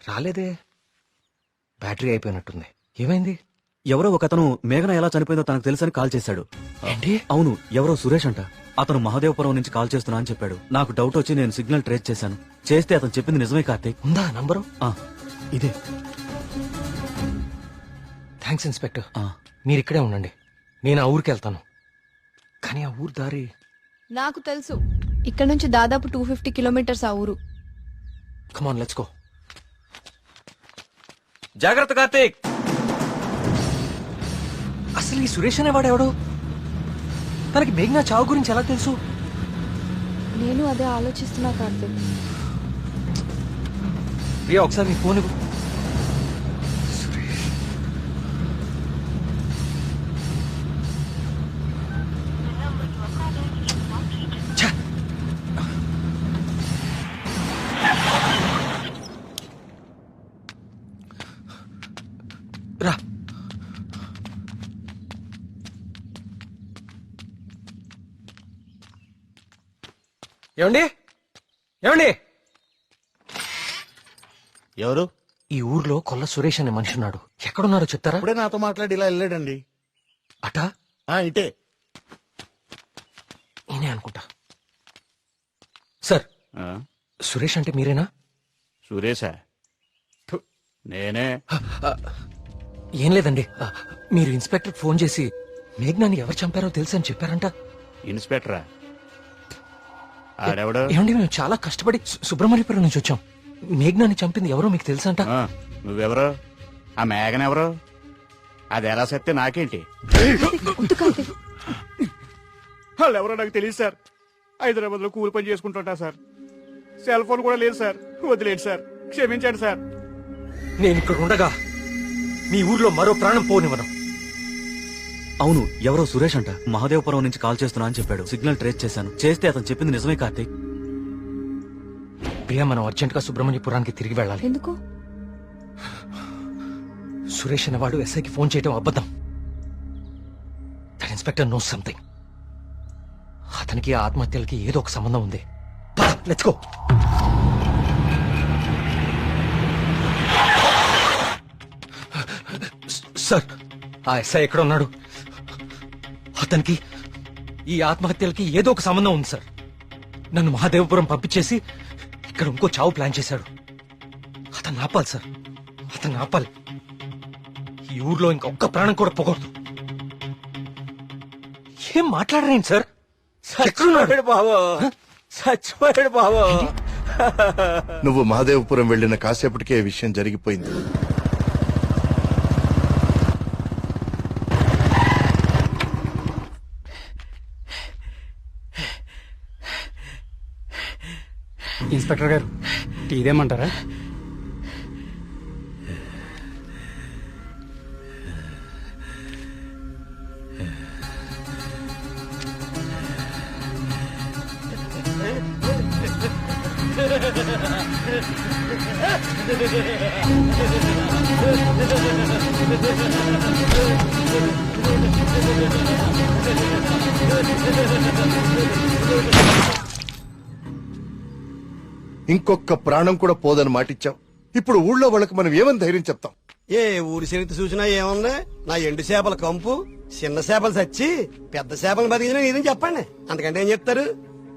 రాలేదే, బ్యాటరీ అయిపోయినట్టుంది. ఏమైంది? ఎవరో ఒకతను మేఘన ఎలా చనిపోయిందో తనకు తెలుసని కాల్ చేశాడు. ఏంటి? అవును, ఎవరో సురేష్ అంట. అతను మహదేవపురం నుంచి కాల్ చేస్తున్నా అని చెప్పాడు. నాకు డౌట్ వచ్చి నేను సిగ్నల్ ట్రేస్ చేశాను. చేస్తే అతను చెప్పింది నిజమే కార్తీక్. ఉందా నంబరు? ఇదే. Thanks inspector. మీరు ఇక్కడే ఉండండి, నేను ఆ ఊరికి వెళ్తాను. కానీ ఆ ఊరు దారి నాకు తెలుసు. ఇక్కడ నుంచి దాదాపు 250 కిలోమీటర్స్ ఆ ఊరు. Come on let's go. జాగ్రత్త కార్తీక్. అసలు ఈ సురేష్ అనేవాడు ఎవడు? తనకి మేఘనా చావు గురించి ఎలా తెలుసు? నేను అదే ఆలోచిస్తున్నా కార్తీక్. ప్రియా ఒకసారి నీ ఫోన్ ఇవ్వు. సురేష్ ఛ! రా. ఏమండి? ఏమండి? ఎవరు? ఈ ఊర్లో కొల్ల సురేష్ అనే మనిషి ఉన్నాడు. ఎక్కడున్నారో చెప్తారా? ఇప్పుడే నాతో మాట్లాడి ఇలా వెళ్ళాడండి. అటా? ఇటే. నేనే అనుకుంటా. సార్, సురేష్ అంటే మీరేనా? సురేశా? నేనే. ఏం లేదండి, మీరు ఇన్స్పెక్టర్ ఫోన్ చేసి మేఘనాన్ని ఎవరు చంపారో తెలుసు అని చెప్పారంట. ఇన్స్పెక్టరా? ఆడెవడు? ఏమండి, మేము చాలా కష్టపడి సుబ్రహ్మణ్యపురం నుంచి వచ్చాం. మేఘనాన్ని చంపింది ఎవరో మీకు తెలుసంట. నువ్వెవరు? ఆ మేఘన ఎవరు? అది ఎలా సత్తే నాకేంటి? వాళ్ళు ఎవరో నాకు తెలియదు సార్. హైదరాబాద్ లో కూలి పని చేసుకుంటుంటా సార్. సెల్ ఫోన్ కూడా లేదు సార్. వదిలేదు సార్, క్షమించండి సార్. నేను ఇక్కడ ఉండగా మీ ఊర్లో మరో ప్రాణం పోనివ్వను. అవును, ఎవరో సురేష్ అంట. మహదేవపురం నుంచి కాల్ చేస్తున్నా అని చెప్పాడు. సిగ్నల్ ట్రేస్ చేశాను. చేస్తే అతను చెప్పింది నిజమే కార్తీక్. ప్రియా, మనం అర్జెంట్ గా సుబ్రహ్మణ్యపురానికి తిరిగి వెళ్ళాలి. ఎందుకు? సురేష్ అనేవాడు ఎస్ఐకి ఫోన్ చేయడం అబద్ధం. That inspector knows something. అతనికి ఆ ఆత్మహత్యలకి ఏదో ఒక సంబంధం ఉంది. Let's go. సార్, ఆ ఎస్ఐ ఎక్కడ ఉన్నాడు? అతనికి ఈ ఆత్మహత్యలకి ఏదో ఒక సంబంధం ఉంది సార్. నన్ను మహాదేవపురం పంపించేసి ఇక్కడ ఇంకో చావు ప్లాన్ చేశాడు. అతను ఆపాలి సార్, అతను ఆపాలి. ఈ ఊర్లో ఇంకొక్క ప్రాణం కూడా పోకూడదు. ఏం మాట్లాడరేంటి సార్? చచ్చిపోయాడు బాబు, చచ్చిపోయాడు బాబు. నువ్వు మహాదేవపురం వెళ్లిన కాసేపటికే ఈ విషయం జరిగిపోయింది. ఇన్స్పెక్టర్ గారు, టీ ఇదేమంటారా? ఇంకొక ప్రాణం కూడా పోదని మాటిచ్చావు. ఇప్పుడు ఊళ్ళో వాళ్ళకి మనం ఏమని ధైర్యం చెప్తాం? ఏ ఊరి చరిత్ర చూసినా ఏముంది? నా ఎండు చేపల కంపు, చిన్న చేపలు చచ్చి పెద్ద చేపలు బతికినా ఇదని చెప్పండి. అంతకంటే ఏం చెప్తారు?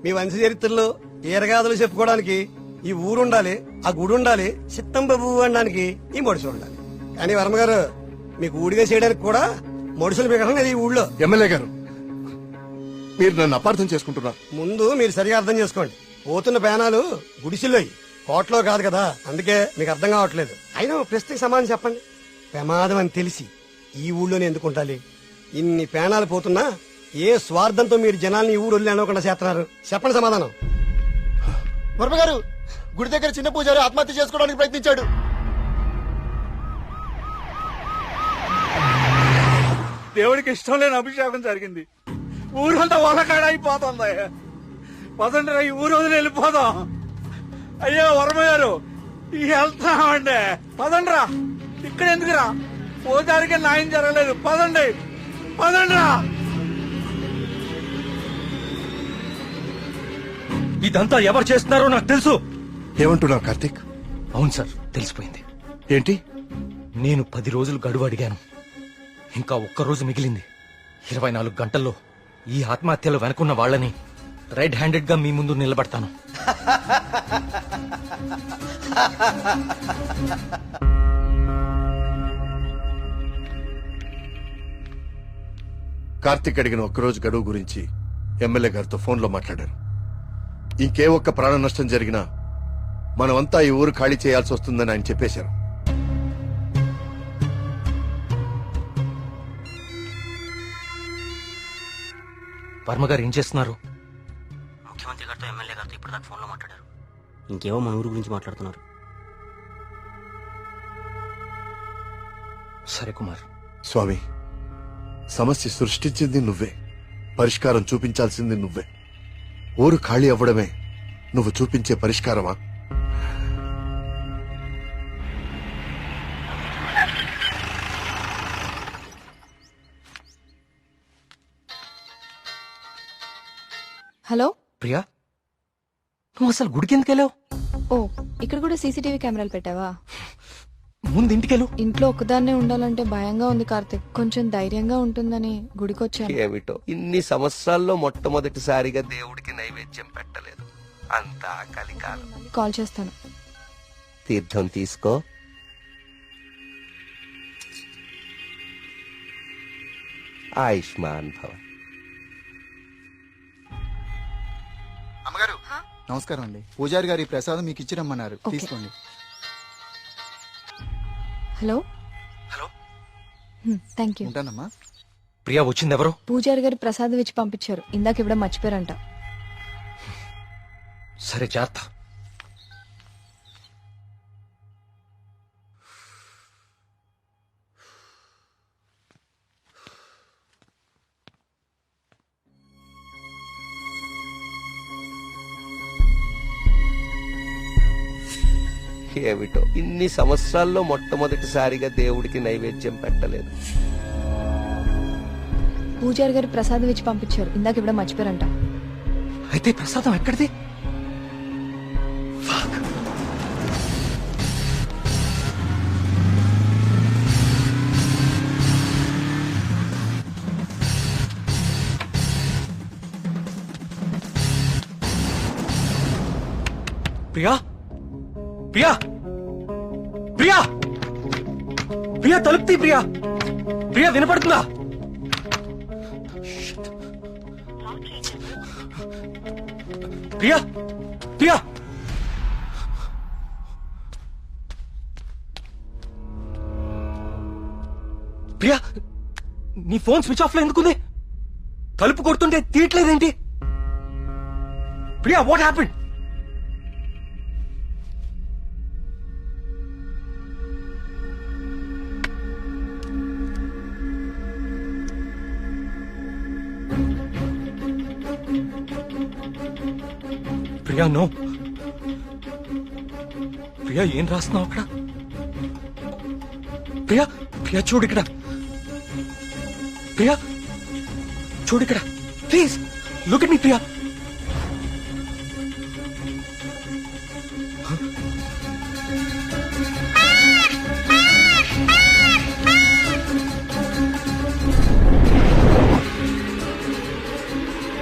మీ వంశ చరిత్రలో ఈరగాథలు చెప్పుకోవడానికి ఈ ఊరు ఉండాలి, ఆ గుడి ఉండాలి, చిత్తం బాబు అనడానికి ఈ మనుషులు ఉండాలి. కానీ వర్మ గారు, మీకు ఊడిగా చేయడానికి కూడా మనుషులు మిగడం లేదు ఈ ఊళ్ళో. ఎమ్మెల్యే గారు, మీరు నన్ను అపార్థం చేసుకుంటున్నారు. ముందు మీరు సరిగా అర్థం చేసుకోండి. పోతున్న పేనాలు గుడిసిల్లోయి, కోట్లో కాదు కదా. అందుకే మీకు అర్థం కావట్లేదు. అయినా ప్రశ్నకి సమాధానం చెప్పండి. ప్రమాదం అని తెలిసి ఈ ఊళ్ళోనే ఎందుకు ఉండాలి? ఇన్ని పేనాలు పోతున్నా ఏ స్వార్థంతో మీరు జనాల్ని ఈ ఊరు వదిలి అనుకుండా చేస్తున్నారు? చెప్పండి సమాధానం. వర్మ గారు, గుడి దగ్గర చిన్న పూజారి ఆత్మహత్య చేసుకోవడానికి ప్రయత్నించాడు. దేవుడికి ఇష్టం లేని అభిషేకం జరిగింది. ఊరంతా వలకాడ అయిపోతుంది. పదండ్రా, ఈ ఊరు వదిలి వెళ్ళిపోదాం. అయ్యో వర్మ గారు, వెళ్తామండి. పదండ్రా, ఇక్కడ ఎందుకురా? పూజారికి న్యాయం జరగలేదు. పదండి, పదండ్రా. ఇదంతా ఎవరు చేస్తున్నారో నాకు తెలుసు. ఏమంటున్నావు కార్తీక్? అవును సార్, తెలిసిపోయింది. ఏంటి? నేను 10 రోజులు గడువు అడిగాను. ఇంకా ఒక్కరోజు మిగిలింది. 24 గంటల్లో ఈ ఆత్మహత్యలు వెనుకున్న వాళ్ళని రెడ్ హ్యాండెడ్ గా మీ ముందు నిలబడతాను. కార్తీక్ అడిగిన ఒక్కరోజు గడువు గురించి ఎమ్మెల్యే గారితో ఫోన్లో మాట్లాడారు. ఇంకే ఒక్క ప్రాణ నష్టం జరిగినా మనమంతా ఈ ఊరు ఖాళీ చేయాల్సి వస్తుందని ఆయన చెప్పేశారు. వర్మ గారు ఏం చేస్తున్నారు? ముఖ్యమంత్రి గారితో ఎమ్మెల్యే గారితో ఇప్పుడు దాకా ఫోన్లో మాట్లాడారు. ఇంకేవో మన ఊరు గురించి మాట్లాడుతున్నారు. సరే కుమార్. స్వామి, సమస్య సృష్టించింది నువ్వే, పరిష్కారం చూపించాల్సింది నువ్వే. ఊరు ఖాళీ అవ్వడమే నువ్వు చూపించే పరిష్కారమా? హలో. ప్రియా, నువ్వు అసలు గుడికి ఎందుకు వెళ్ళావు? ఓ, ఇక్కడ కూడా సీసీటీవీ కెమెరాలు పెట్టావా? ముందు ఇంటికెళ్ళు. ఇంట్లో ఒక్కదాన్నే ఉండాలంటే భయంగా ఉంది కార్తిక్. కొంచెం ధైర్యంగా ఉంటుందని గుడికొచ్చాను. ఏమిటో ఇన్ని సంవత్సరాల్లో మొట్టమొదటిసారిగా దేవుడికి నైవేద్యం పెట్టలేదు. అంతా కలికాలం. కాల్ చేస్తాను. తీర్థం తీసుకో. ఆయుష్మాన్ భవ. అమ్మగారు నమస్కారం అండి. పూజారి గారి ప్రసాదం మీకు ఇచ్చిరమ్మన్నారు, తీసుకోండి. హలో. హలో. Thank you. ఉంటానమ్మా. ప్రియా వచ్చింది ఎవరు? పూజారి గారు ప్రసాదం ఇచ్చి పంపించారు. ఇందాక ఇవ్వడం మర్చిపోయారంట. సరే, జాగ్రత్త. ఏమిటో ఇన్ని సంవత్సరాల్లో మొట్టమొదటిసారిగా దేవుడికి నైవేద్యం పెట్టలేదు. పూజారి గారు ప్రసాదం ఇచ్చి పంపించారు. ఇందాక ఇవ్వడం మర్చిపోయారంట. అయితే ప్రసాదం ఎక్కడిది? Fuck. ప్రియా, ప్రియా, ప్రియా, ప్రియా, తలుపుతీ. ప్రియా, ప్రియా, వినపడుతుందా? ప్రియా, ప్రియా, ప్రియా, నీ ఫోన్ స్విచ్ ఆఫ్ లో ఎందుకుంది? తలుపు కొడుతుంటే తీయట్లేదేంటి? Priya, what happened? Priya, no. Priya, ఏం రాస్తున్నావు అక్కడ? ప్రియా, ప్రియా, చూడు ఇక్కడ. ప్రియా, చూడు ఇక్కడ. Please look at me Priya.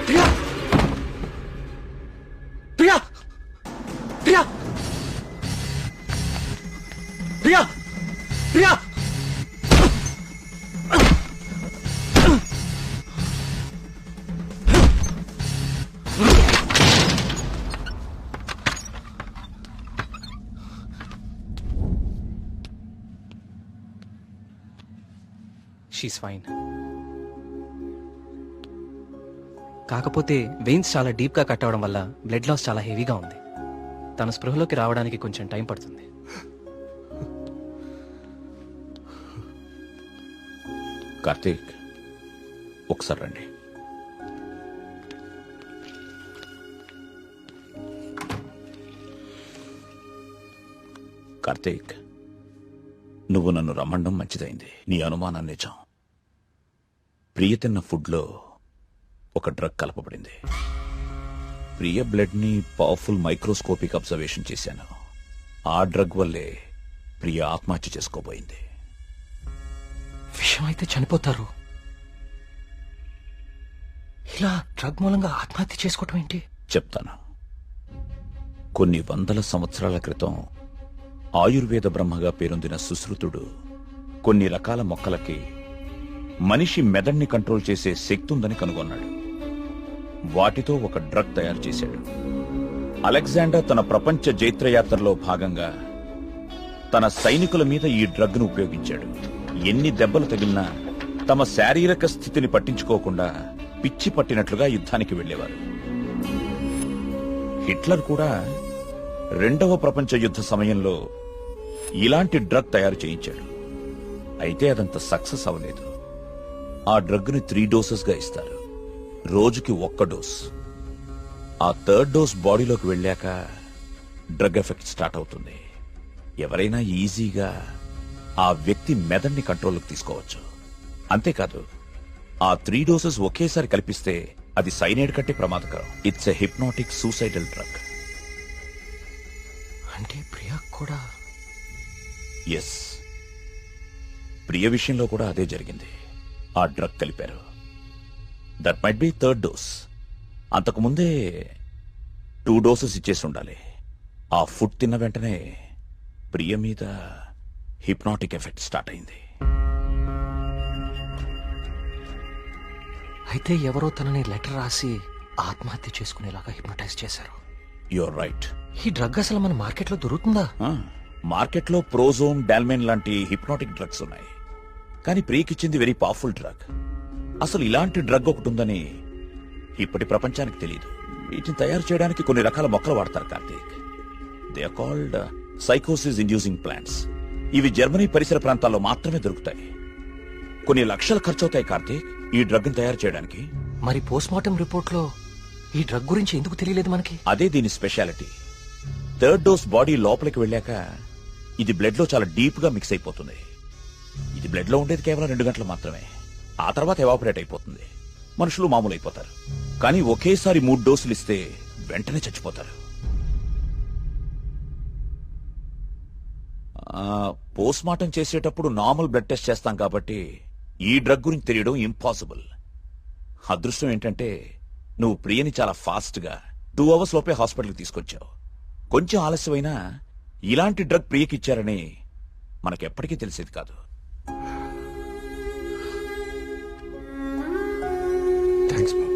Priya, Priya, Priya, Priya, Priya. She's fine. కాకపోతే వెయిన్స్ చాలా డీప్ గా కట్ అవడం వల్ల బ్లడ్ లాస్ చాలా హెవీగా ఉంది. తన స్పృహలోకి రావడానికి కొంచెం టైం పడుతుంది. కార్తీక్, ఒకసారి రండి. కార్తీక్, నువ్వు నన్ను రమ్మండం మంచిదైంది. నీ అనుమానం నిజం. ప్రియ తిన్న ఫుడ్లో ఒక డ్రగ్ కలపబడింది. ప్రియ బ్లడ్ ని పవర్ఫుల్ మైక్రోస్కోపిక్ అబ్జర్వేషన్ చేశాను. ఆ డ్రగ్ వల్లే ప్రియ ఆత్మహత్య చేసుకోబోయింది. విషయం అయితే చనిపోతారు, ఇలా డ్రగ్ మూలంగా ఆత్మహత్య చేసుకోవటం ఏంటి? చెప్తాను. కొన్ని వందల సంవత్సరాల క్రితం ఆయుర్వేద బ్రహ్మగా పేరొందిన సుశ్రుతుడు కొన్ని రకాల మొక్కలకి మనిషి మెదడుని కంట్రోల్ చేసే శక్తి ఉందని కనుగొన్నాడు. వాటితో ఒక డ్రగ్ తయారు చేశాడు. అలెగ్జాండర్ తన ప్రపంచ జైత్రయాత్రలో భాగంగా తన సైనికుల మీద ఈ డ్రగ్ ను ఉపయోగించాడు. ఎన్ని దెబ్బలు తగిలినా తమ శారీరక స్థితిని పట్టించుకోకుండా పిచ్చి పట్టినట్లుగా యుద్ధానికి వెళ్లేవారు. హిట్లర్ కూడా 2వ ప్రపంచ యుద్ధ సమయంలో ఇలాంటి డ్రగ్ తయారు చేయించాడు. అయితే అదంత సక్సెస్ అవ్వలేదు. ఆ డ్రగ్ ని 3 డోసెస్ గా ఇస్తారు. రోజుకి 1 డోస్. ఆ 3rd డోస్ బాడీలోకి వెళ్ళాక డ్రగ్ ఎఫెక్ట్ స్టార్ట్ అవుతుంది. ఎవరైనా ఈజీగా ఆ వ్యక్తి మెదడుని కంట్రోల్లోకి తీసుకోవచ్చు. అంతేకాదు, ఆ 3 డోసెస్ ఒకేసారి కల్పిస్తే అది సైనైడ్ కంటే ప్రమాదకరం. It's a hypnotic suicidal drug. అంటే ప్రియా కూడా? ఎస్, ప్రియ విషయంలో కూడా అదే జరిగింది. ఆ డ్రగ్ కలిపారు. That might be 3rd dose. అంతకుముందే 2 డోసెస్ ఇచ్చేసి ఉండాలి. ఆ ఫుడ్ తిన్న వెంటనే ప్రియ మీద హిప్నాటిక్ ఎఫెక్ట్ స్టార్ట్ అయింది. అయితే ఎవరో తనని లెటర్ రాసి ఆత్మహత్య చేసుకునేలాగా హిప్నటైజ్ చేశారు. You're right. ఈ డ్రగ్ అసలు మన మార్కెట్లో దొరుకుతుందా? మార్కెట్లో ప్రోజోన్, డాల్మెన్ లాంటి హిప్నాటిక్ డ్రగ్స్ ఉన్నాయి. కానీ ప్రియకిచ్చింది వెరీ పవర్ఫుల్ డ్రగ్. అసలు ఇలాంటి డ్రగ్ ఒకటి ఉందని ఇప్పటి ప్రపంచానికి తెలియదు. వీటిని తయారు చేయడానికి కొన్ని రకాల మొక్కలు వాడతారు కార్తీక్. దే ఆర్ కాల్డ్ సైకోసిస్ ఇండ్యూసింగ్ ప్లాంట్స్. ఇవి జర్మనీ పరిసర ప్రాంతాల్లో మాత్రమే దొరుకుతాయి. కొన్ని లక్షలు ఖర్చవుతాయి కార్తీక్ ఈ డ్రగ్ ని తయారు చేయడానికి. మరి పోస్ట్ మార్టం రిపోర్ట్ లో ఈ డ్రగ్ గురించి ఎందుకు తెలియలేదు మనకి? అదే దీని స్పెషాలిటీ. 3rd డోస్ బాడీ లోపలికి వెళ్ళాక ఇది బ్లడ్ లో చాలా డీప్ గా మిక్స్ అయిపోతుంది. ఇది బ్లడ్ లో ఉండేది కేవలం 2 గంటలు మాత్రమే. ఆ తర్వాత ఎవాపరేట్ అయిపోతుంది. మనుషులు మామూలు అయిపోతారు. కానీ ఒకేసారి 3 డోసులు ఇస్తే వెంటనే చచ్చిపోతారు. పోస్ట్ మార్టం చేసేటప్పుడు నార్మల్ బ్లడ్ టెస్ట్ చేస్తాం కాబట్టి ఈ డ్రగ్ గురించి తెలియడం ఇంపాసిబుల్. అదృష్టం ఏంటంటే నువ్వు ప్రియని చాలా ఫాస్ట్ గా 2 అవర్స్ లోపే హాస్పిటల్కి తీసుకొచ్చావు. కొంచెం ఆలస్యమైనా ఇలాంటి డ్రగ్ ప్రియకిచ్చారని మనకెప్పటికీ తెలిసేది కాదు. థ్యాంక్స్ బాబు.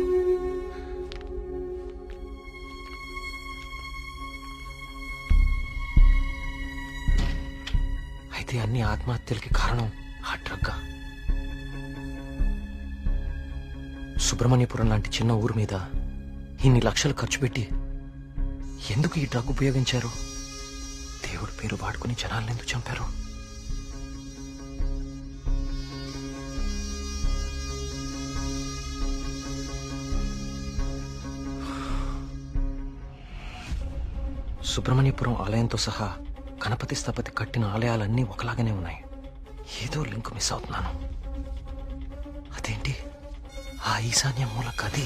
అయితే అన్ని ఆత్మహత్యలకి కారణం ఆ డ్రగ్. సుబ్రహ్మణ్యపురం లాంటి చిన్న ఊరు మీద ఇన్ని లక్షలు ఖర్చు పెట్టి ఎందుకు ఈ డ్రగ్ ఉపయోగించారు? దేవుడి పేరు వాడుకుని జనాలను ఎందుకు చంపారు? సుబ్రహ్మణ్యపురం ఆలయంతో సహా గణపతి స్థపతి కట్టిన ఆలయాలన్నీ ఒకలాగానే ఉన్నాయి. ఏదో లింక్ మిస్ అవుతున్నాను. అదేంటి ఆ ఈశాన్య మూల గది?